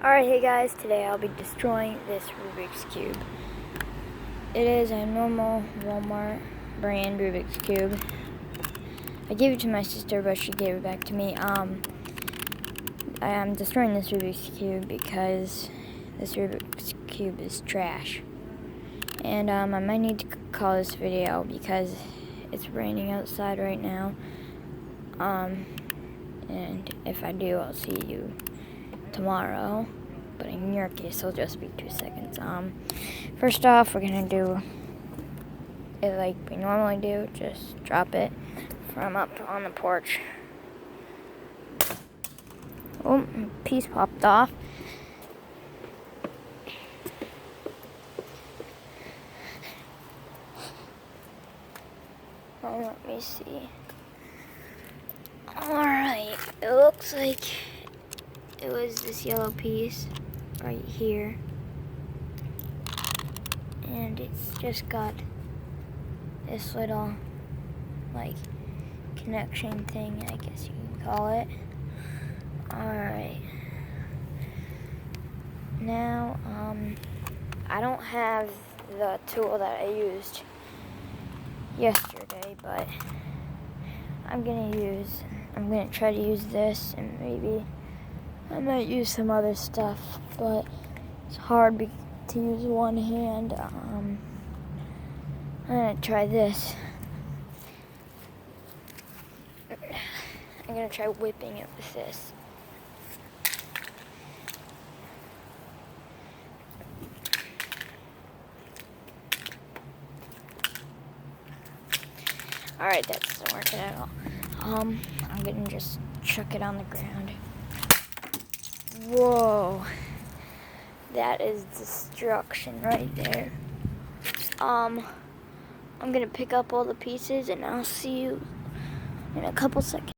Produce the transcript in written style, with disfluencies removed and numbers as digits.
Alright, hey guys, today I'll be destroying this Rubik's Cube. It is a normal Walmart brand Rubik's Cube. I gave it to my sister, but she gave it back to me. I am destroying this Rubik's Cube because this Rubik's Cube is trash. And I might need to call this video because it's raining outside right now. And if I do, I'll see you tomorrow, but in your case it'll just be 2 seconds. First off, we're gonna do it like we normally do, just drop it from up on the porch. Oh, piece popped off. Oh, let me see. Alright, it looks like it was this yellow piece right here, and it's just got this little like connection thing, I guess you can call it. Alright, now I don't have the tool that I used yesterday, but I'm gonna try to use this, and maybe I might use some other stuff, but it's hard to use one hand. I'm gonna try this. I'm gonna try whipping it with this. Alright, that doesn't work at all. I'm gonna just chuck it on the ground. Whoa, that is destruction right there. I'm gonna pick up all the pieces and I'll see you in a couple seconds.